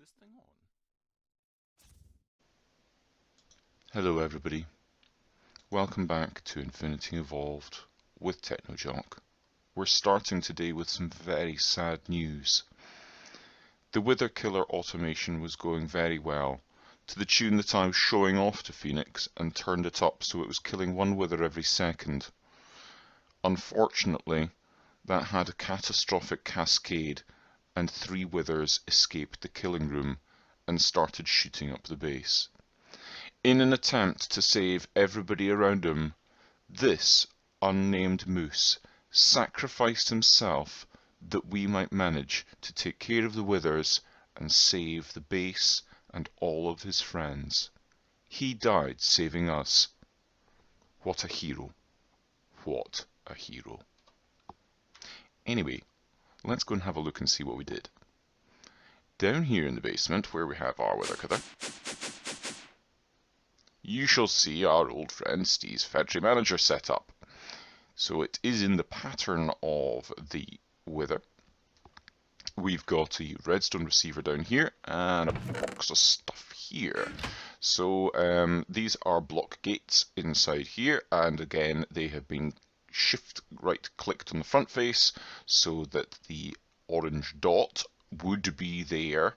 this thing on? Hello everybody, welcome back to Infinity Evolved with TechnoJock. We're starting today with some very sad news. The Wither Killer automation was going very well, to the tune that I was showing off to Phoenix and turned it up so it was killing one wither every second. Unfortunately, that had a catastrophic cascade and 3 withers escaped the killing room and started shooting up the base. In an attempt to save everybody around him, this unnamed moose sacrificed himself that we might manage to take care of the withers and save the base and all of his friends. He died saving us. What a hero. What a hero. Anyway, let's go and have a look and see what we did. Down here in the basement, where we have our wither killer, you shall see our old friend Steve's factory manager set up. So it is in the pattern of the wither. We've got a redstone receiver down here and a box of stuff here. So these are block gates inside here, and again they have been shift right clicked on the front face so that the orange dot would be there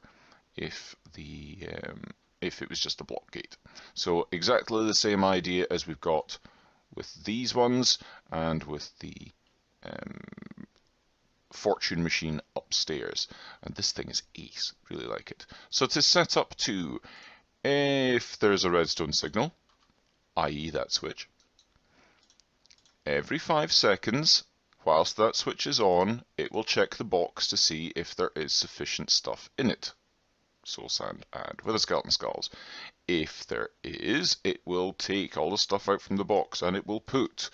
if it was just a block gate. So exactly the same idea as we've got with these ones and with the fortune machine upstairs. And this thing is ace, really like it. So it is set up to, if there's a redstone signal, i.e. that switch, every 5 seconds, whilst that switch is on, it will check the box to see if there is sufficient stuff in it. Soul sand and wither skeleton skulls. If there is, it will take all the stuff out from the box and it will put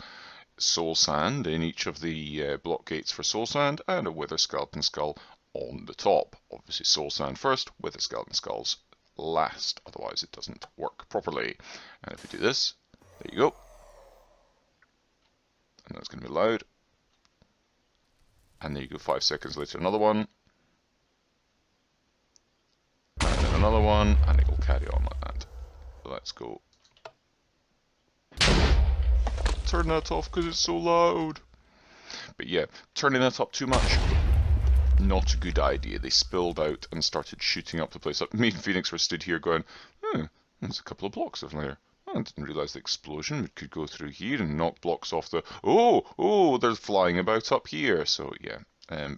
soul sand in each of the block gates for soul sand and a wither skeleton skull on the top. Obviously soul sand first, wither skeleton skulls last, otherwise it doesn't work properly. And if we do this, there you go. And that's going to be loud. And there you go, 5 seconds later another one. Another one, and it will carry on like that. Let's go. Turn that off because it's so loud. But yeah, turning that up too much, not a good idea. They spilled out and started shooting up the place. Me and Phoenix were stood here going, there's a couple of blocks over there. I didn't realise the explosion could go through here and knock blocks off the... Oh, they're flying about up here. So yeah.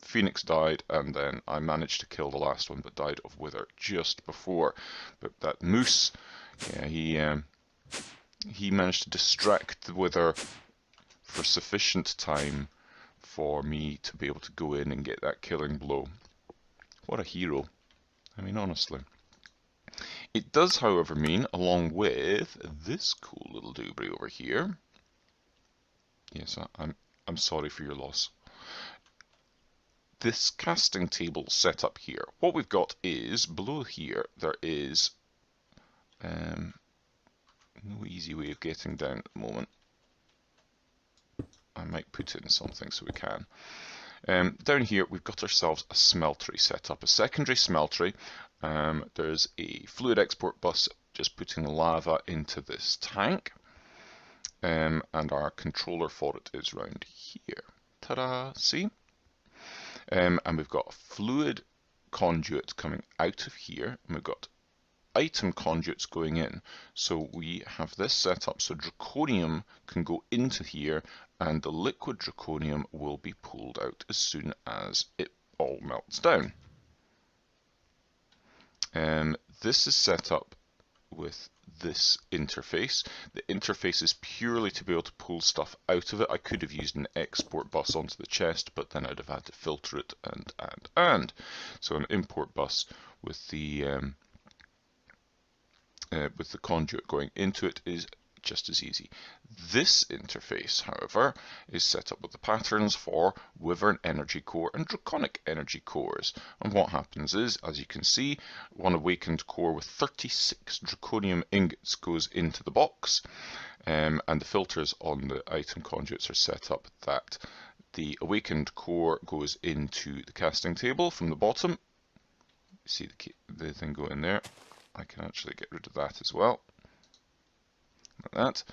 Phoenix died, and then I managed to kill the last one, but died of wither just before. But that moose, yeah, he managed to distract the wither for sufficient time for me to be able to go in and get that killing blow. What a hero. I mean, honestly. It does, however, mean, along with this cool little doobry over here, yes, I'm sorry for your loss. This casting table set up here, what we've got is, below here, there is no easy way of getting down at the moment. I might put in something so we can. Down here we've got ourselves a smeltery set up, a secondary smeltery. There's a fluid export bus just putting lava into this tank. And our controller for it is round here. Ta-da! See? And we've got a fluid conduit coming out of here, and we've got item conduits going in. So we have this set up so draconium can go into here, and the liquid draconium will be pulled out as soon as it all melts down. This is set up with this interface. The interface is purely to be able to pull stuff out of it. I could have used an export bus onto the chest, but then I'd have had to filter it and. So an import bus with the conduit going into it is just as easy. This interface, however, is set up with the patterns for Wyvern Energy Core and Draconic Energy Cores. And what happens is, as you can see, one awakened core with 36 draconium ingots goes into the box, and the filters on the item conduits are set up that the awakened core goes into the casting table from the bottom, see the thing go in there. I can actually get rid of that as well, like that.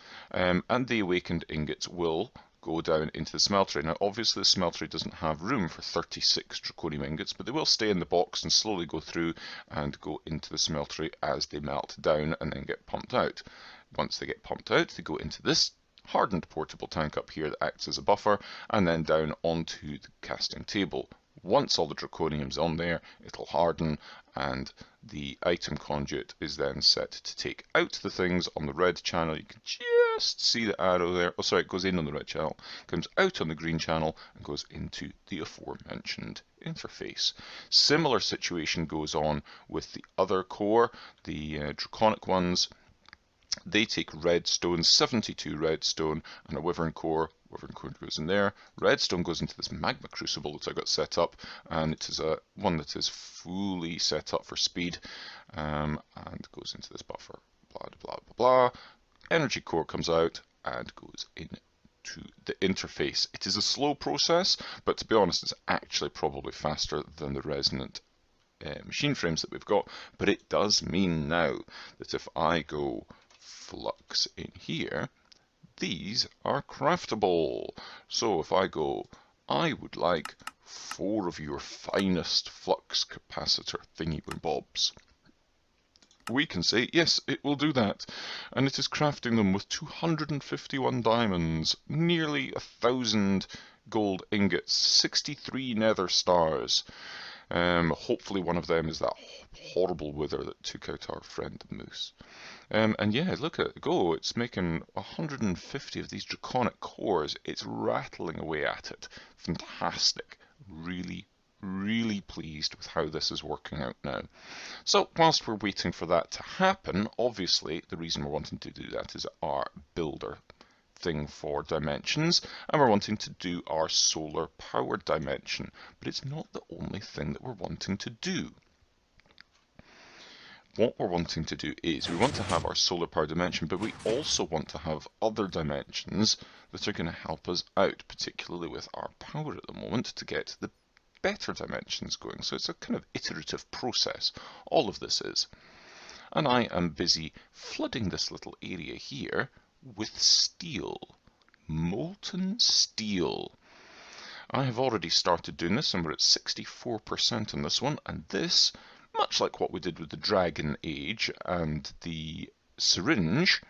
And the awakened ingots will go down into the smeltery. Now obviously the smeltery doesn't have room for 36 draconium ingots, but they will stay in the box and slowly go through and go into the smeltery as they melt down and then get pumped out. Once they get pumped out, they go into this hardened portable tank up here that acts as a buffer, and then down onto the casting table. Once all the draconium's on there, it'll harden, and the item conduit is then set to take out the things on the red channel. You can just see the arrow there. Oh, sorry, it goes in on the red channel, comes out on the green channel, and goes into the aforementioned interface. Similar situation goes on with the other core, the draconic ones. They take redstone, 72 redstone, and a wyvern core. Wyvern core goes in there. Redstone goes into this magma crucible that I got set up, and it is one that is fully set up for speed, and goes into this buffer. Blah blah blah blah. Energy core comes out and goes into the interface. It is a slow process, but to be honest, it's actually probably faster than the resonant machine frames that we've got. But it does mean now that if I go flux in here, these are craftable. So if I go, I would like 4 of your finest flux capacitor thingy bobs, we can say yes, it will do that, and it is crafting them with 251 diamonds, nearly 1,000 gold ingots, 63 nether stars. Hopefully one of them is that horrible wither that took out our friend the moose. And yeah, look at it go. It's making 150 of these draconic cores. It's rattling away at it. Fantastic. Really, really pleased with how this is working out now. So whilst we're waiting for that to happen, obviously the reason we're wanting to do that is our builder thing for dimensions, and we're wanting to do our solar power dimension, but it's not the only thing that we're wanting to do. What we're wanting to do is we want to have our solar power dimension, but we also want to have other dimensions that are going to help us out, particularly with our power at the moment, to get the better dimensions going. So it's a kind of iterative process, all of this is. And I am busy flooding this little area here with steel, molten steel. I have already started doing this, and we're at 64% on this one, and this, much like what we did with the Dragon Age and the syringe,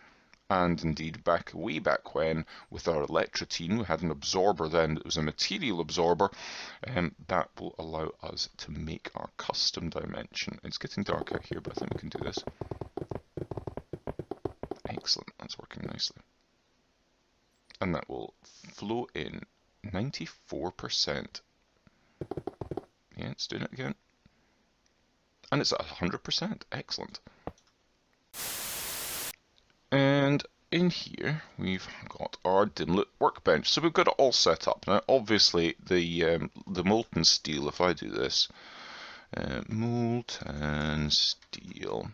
and indeed way back when with our electrotine, we had an absorber then that was a material absorber, that will allow us to make our custom dimension. It's getting dark out here, but I think we can do this. Excellent, that's working nicely. And that will flow in 94%. Yeah, it's doing it again. And it's at 100%. Excellent. And in here we've got our dimlet workbench. So we've got it all set up. Now obviously the molten steel, if I do this, molten steel,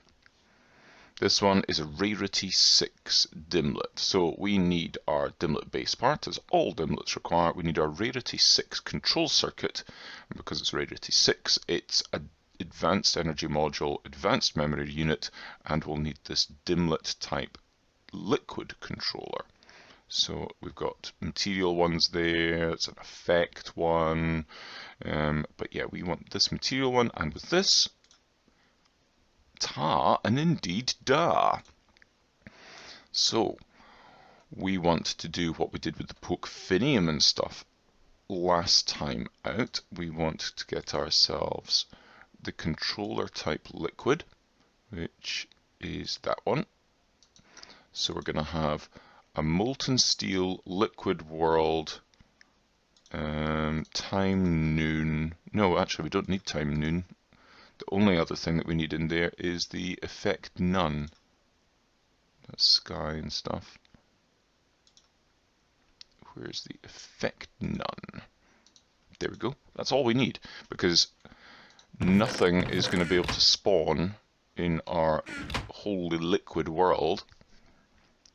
this one is a rarity 6 dimlet. So we need our dimlet base part, as all dimlets require. We need our rarity 6 control circuit, and because it's rarity 6, it's a advanced energy module, advanced memory unit, and we'll need this dimlet type liquid controller. So we've got material ones there, it's an effect one, but yeah, we want this material one, and with this, ta, and indeed da. So we want to do what we did with the porphyrium and stuff last time out. We want to get ourselves the controller type liquid, which is that one. So we're going to have a molten steel liquid world, time noon. No, actually we don't need time noon. The only other thing that we need in there is the effect none. That's sky and stuff. Where's the effect none? There we go. That's all we need, because nothing is going to be able to spawn in our wholly liquid world,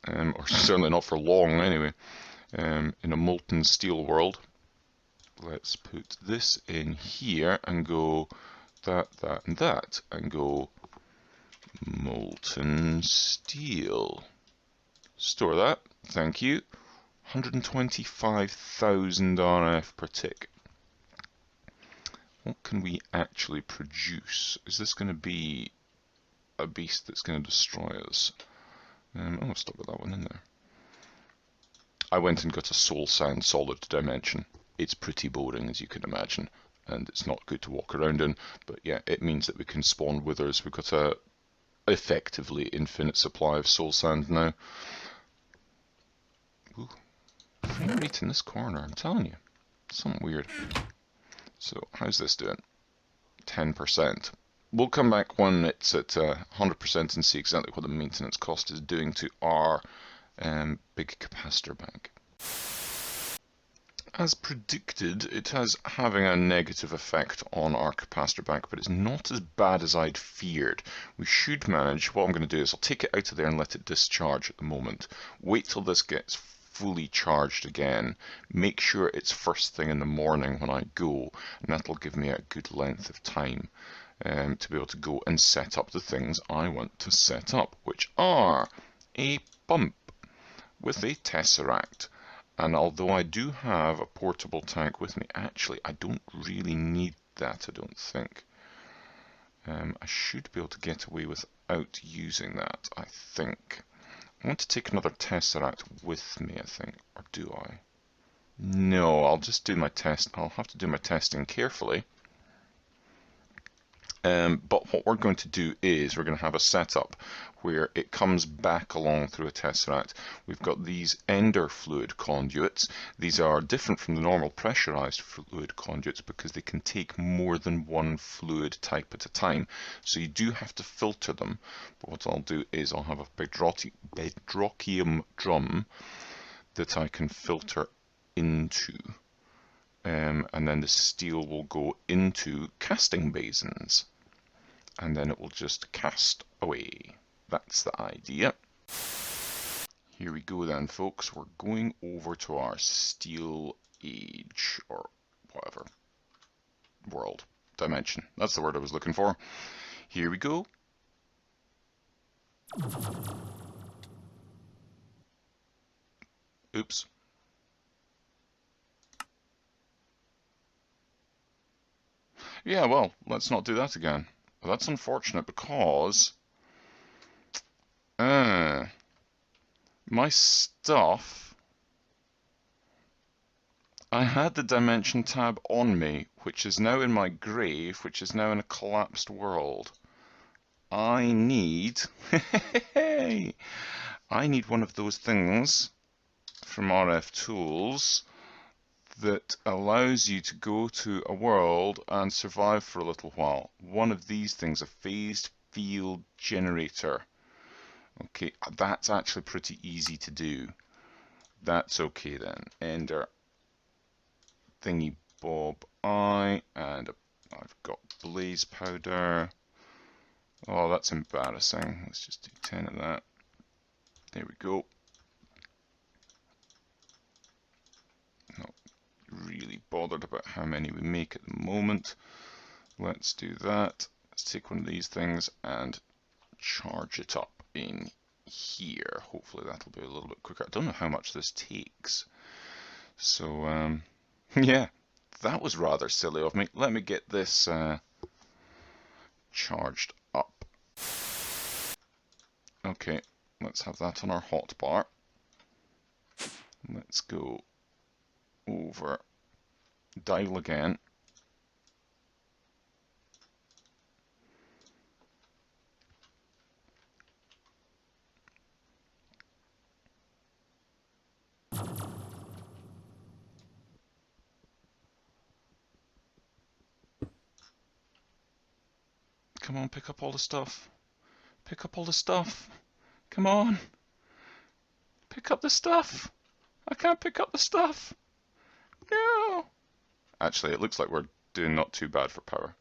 or certainly not for long anyway, in a molten steel world. Let's put this in here and go that, and that, and go molten steel. Store that, thank you. 125,000 RF per tick. What can we actually produce? Is this going to be a beast that's going to destroy us? I'll still got that one in there. I went and got a soul sand solid dimension. It's pretty boring, as you can imagine, and it's not good to walk around in, but yeah, it means that we can spawn withers. We've got a effectively infinite supply of soul sand now. Ooh, frame rate in this corner, I'm telling you. Something weird. So, how's this doing? 10%. We'll come back when it's at 100% and see exactly what the maintenance cost is doing to our big capacitor bank. As predicted, it has having a negative effect on our capacitor bank, but it's not as bad as I'd feared. We should manage. What I'm going to do is I'll take it out of there and let it discharge at the moment. Wait till this gets fully charged again. Make sure it's first thing in the morning when I go, and that'll give me a good length of time to be able to go and set up the things I want to set up, which are a pump with a tesseract. And although I do have a portable tank with me, actually I don't really need that, I don't think. I should be able to get away without using that, I think. I want to take another tesseract with me, I think, or do I? No, I'll just do my test. I'll have to do my testing carefully. But what we're going to do is we're going to have a setup where it comes back along through a tesseract. We've got these ender fluid conduits. These are different from the normal pressurized fluid conduits because they can take more than one fluid type at a time. So you do have to filter them. But what I'll do is I'll have a bedrockium drum that I can filter into. And then the steel will go into casting basins. And then it will just cast away. That's the idea. Here we go then, folks. We're going over to our steel age, or whatever. World. Dimension. That's the word I was looking for. Here we go. Oops. Yeah, well, let's not do that again. Well, that's unfortunate because my stuff, I had the dimension tab on me, which is now in my grave, which is now in a collapsed world. I need I need one of those things from RF Tools that allows you to go to a world and survive for a little while. One of these things, a phased field generator. Okay, that's actually pretty easy to do. That's okay then. Ender thingy bob eye, and I've got blaze powder. Oh, that's embarrassing. Let's just do 10 of that. There we go. Not really bothered about how many we make at the moment. Let's do that. Let's take one of these things and charge it up in here. Hopefully that'll be a little bit quicker. I don't know how much this takes. So, yeah, that was rather silly of me. Let me get this charged up. Okay, let's have that on our hotbar. Let's go over, dial again. Come on, pick up all the stuff. Pick up all the stuff. Come on. Pick up the stuff. I can't pick up the stuff. No. Actually, it looks like we're doing not too bad for power.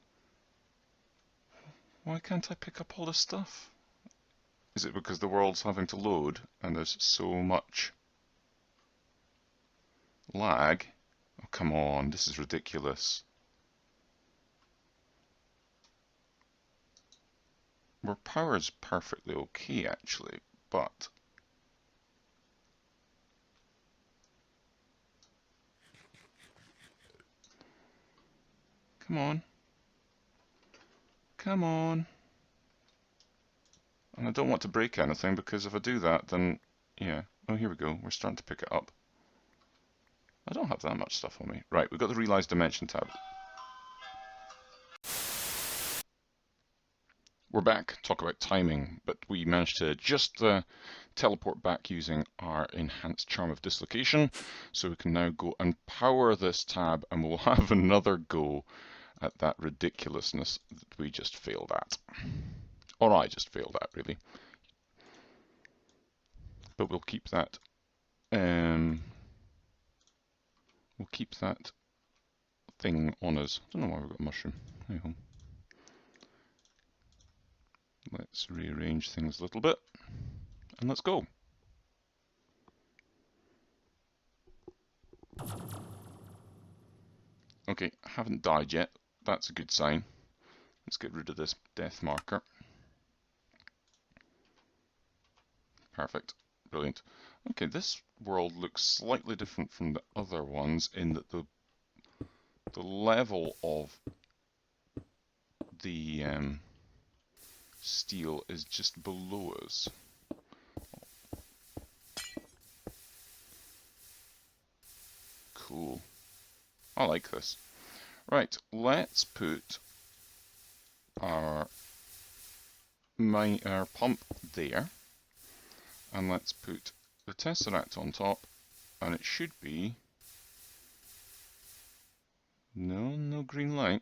Why can't I pick up all this stuff? Is it because the world's having to load and there's so much lag? Oh, come on, this is ridiculous. Our power's perfectly okay actually, but come on. Come on. And I don't want to break anything because if I do that, then, yeah. Oh, here we go. We're starting to pick it up. I don't have that much stuff on me. Right, we've got the Realize Dimension tab. We're back. Talk about timing, but we managed to just teleport back using our enhanced charm of dislocation. So we can now go and power this tab and we'll have another go at that ridiculousness that we just failed at. Or I just failed at, really. But we'll keep that. We'll keep that thing on us. I don't know why we've got a mushroom. Hey ho. Let's rearrange things a little bit. And let's go. Okay, haven't died yet. That's a good sign. Let's get rid of this death marker. Perfect. Brilliant. Okay, this world looks slightly different from the other ones in that the level of the steel is just below us. Cool. I like this. Right, let's put our pump there, and let's put the tesseract on top, and it should be no green light.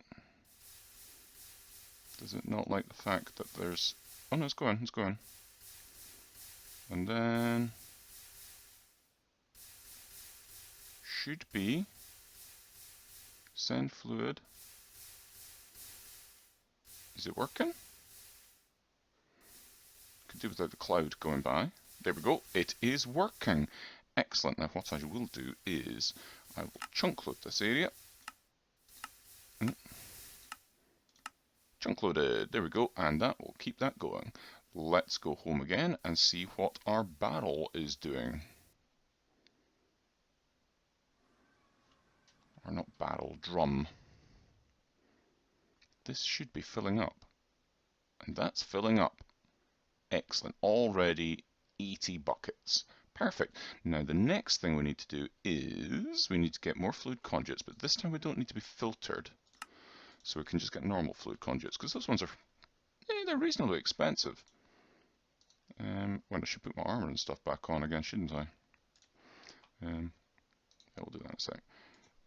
Does it not like the fact that there's... Oh no, it's going. And then... should be... send fluid. Is it working? Could do without the cloud going by. There we go, it is working. Excellent. Now what I will do is, I will chunk load this area. Chunk loaded, there we go, and that will keep that going. Let's go home again and see what our barrel is doing. Or not barrel, drum. This should be filling up. And that's filling up. Excellent, already 80 buckets. Perfect. Now the next thing we need to do is, we need to get more fluid conduits, but this time we don't need to be filtered. So we can just get normal fluid conduits, because those ones are, they're reasonably expensive. Well, I should put my armor and stuff back on again, shouldn't I? Yeah, we'll do that in a sec.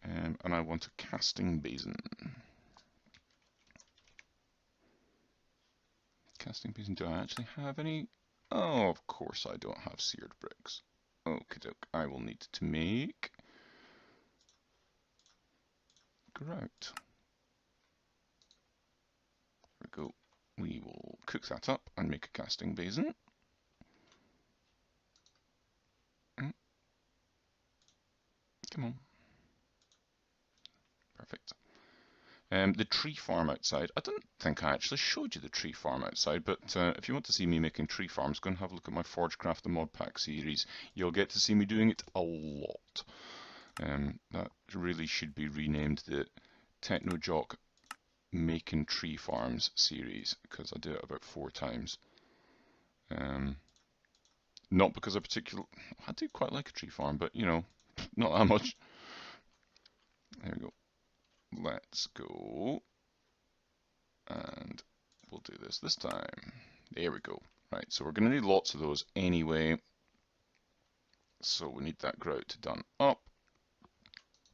And I want a casting basin. Casting basin, do I actually have any? Oh, of course I don't have seared bricks. Okie doke, I will need to make grout. There we go. We will cook that up and make a casting basin. Come on. Perfect. The tree farm outside. I don't think I actually showed you the tree farm outside, but if you want to see me making tree farms, go and have a look at my Forgecraft and Mod Pack series. You'll get to see me doing it a lot. That really should be renamed the Technojock Making Tree Farms series, because I do it about 4 times. Not because I do quite like a tree farm, but you know, not that much. There we go. Let's go, and we'll do this time. There we go. Right, so we're going to need lots of those anyway. So we need that grout done up.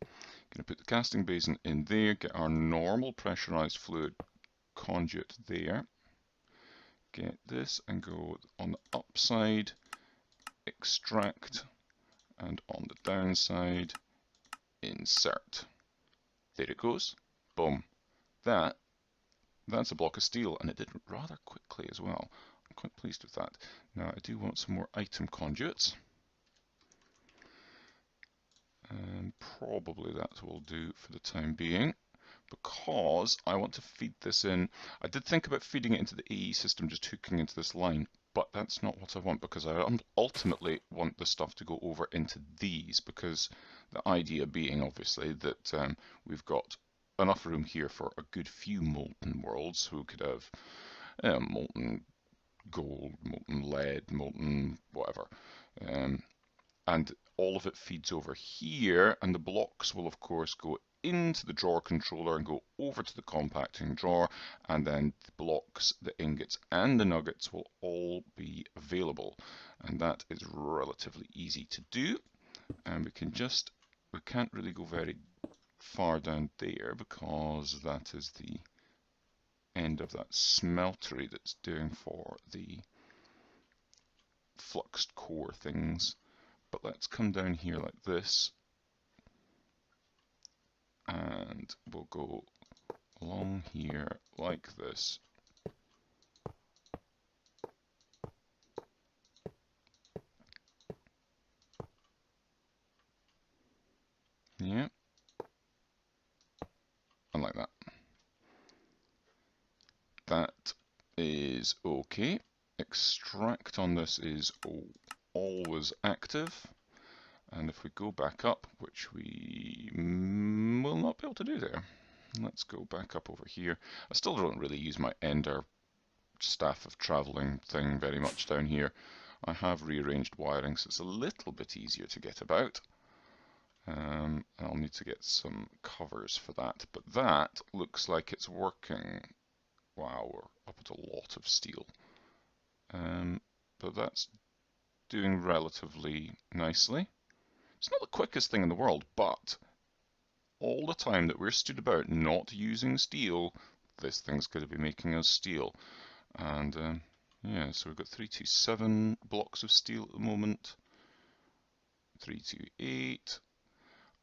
Going to put the casting basin in there, get our normal pressurized fluid conduit there. Get this and go on the upside, extract, and on the downside, insert. There it goes. Boom. That's a block of steel, and it did rather quickly as well. I'm quite pleased with that. Now I do want some more item conduits. And probably that will do for the time being. because I want to feed this in. I did think about feeding it into the AE system, just hooking into this line, but that's not what I want, because I ultimately want the stuff to go over into these, because the idea being obviously that we've got enough room here for a good few molten worlds, so we could have molten gold, molten lead, molten whatever. And all of it feeds over here, and the blocks will of course go into the drawer controller and go over to the compacting drawer, and then the blocks, the ingots and the nuggets will all be available, and that is relatively easy to do. And we can't really go very far down there because that is the end of that smeltery that's doing for the fluxed core things. But let's come down here like this, and we'll go along here like this. Yeah, and like that. That is okay. Extract on this is always active. And if we go back up, which we will not be able to do there, let's go back up over here. I still don't really use my Ender staff of travelling thing very much down here. I have rearranged wiring, so it's a little bit easier to get about. I'll need to get some covers for that, but that looks like it's working. Wow, we're up at a lot of steel. But that's doing relatively nicely. It's not the quickest thing in the world, but all the time that we're stood about not using steel, this thing's going to be making us steel. And yeah, so we've got 327 blocks of steel at the moment, 328,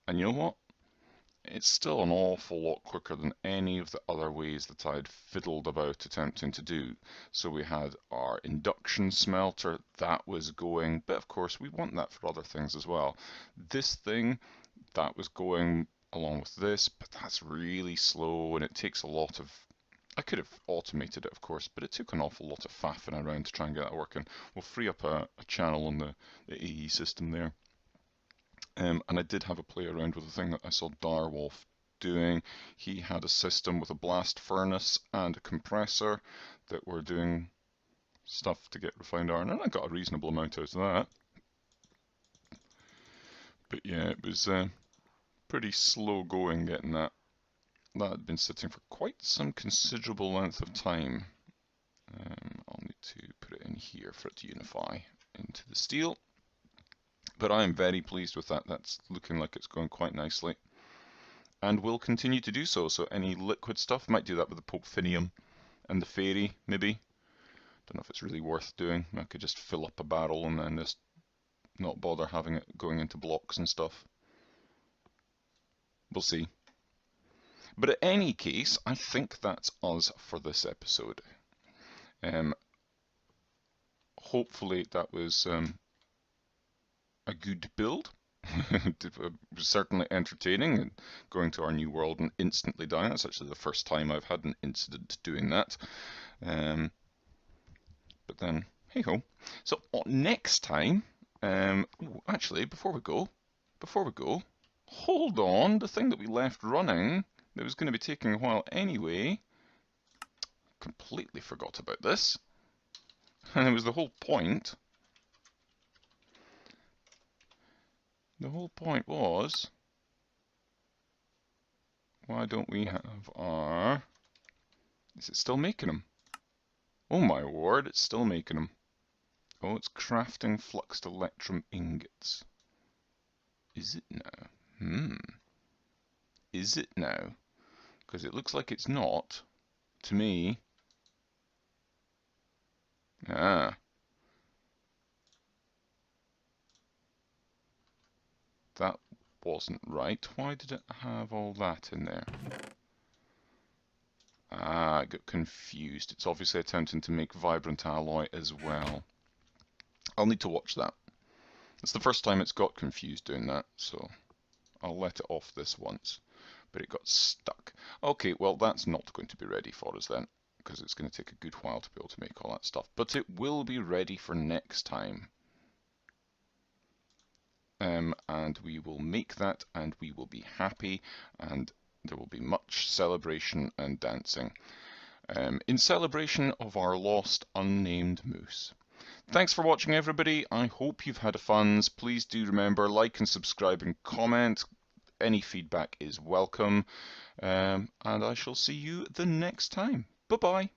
and you know what? It's still an awful lot quicker than any of the other ways that I'd fiddled about attempting to do. So we had our induction smelter, that was going, but of course we want that for other things as well. This thing, that was going along with this, but that's really slow and it takes a lot of... I could have automated it, of course, but it took an awful lot of faffing around to try and get that working. We'll free up a channel on the AE system there. And I did have a play around with the thing that I saw Direwolf doing. He had a system with a blast furnace and a compressor that were doing stuff to get refined iron, and I got a reasonable amount out of that. But yeah, it was pretty slow going getting that. That had been sitting for quite some considerable length of time. I'll need to put it in here for it to unify into the steel. But I am very pleased with that. That's looking like it's going quite nicely. And will continue to do so. So any liquid stuff, might do that with the Popfinium and the Fairy, maybe. Don't know if it's really worth doing. I could just fill up a barrel and then just not bother having it going into blocks and stuff. We'll see. But in any case, I think that's us for this episode. Hopefully that was a good build. It was certainly entertaining, and going to our new world and instantly dying. That's actually the first time I've had an incident doing that. But then, hey ho. So next time, actually, before we go, hold on. The thing that we left running, that was going to be taking a while anyway, completely forgot about this. And it was the whole point. The whole point was, why don't we have our... Is it still making them? Oh my word, it's still making them. Oh, it's crafting fluxed electrum ingots. Is it now? Is it now? Because it looks like it's not. To me. Ah. That wasn't right. Why did it have all that in there? Ah, I got confused. It's obviously attempting to make vibrant alloy as well. I'll need to watch that. It's the first time it's got confused doing that, so I'll let it off this once. but it got stuck. Okay, well that's not going to be ready for us then, because it's going to take a good while to be able to make all that stuff, but it will be ready for next time. And we will make that, and we will be happy, and there will be much celebration and dancing in celebration of our lost unnamed moose. Thanks for watching, everybody. I hope you've had fun. Please do remember, like and subscribe and comment. Any feedback is welcome. And I shall see you the next time. Bye-bye.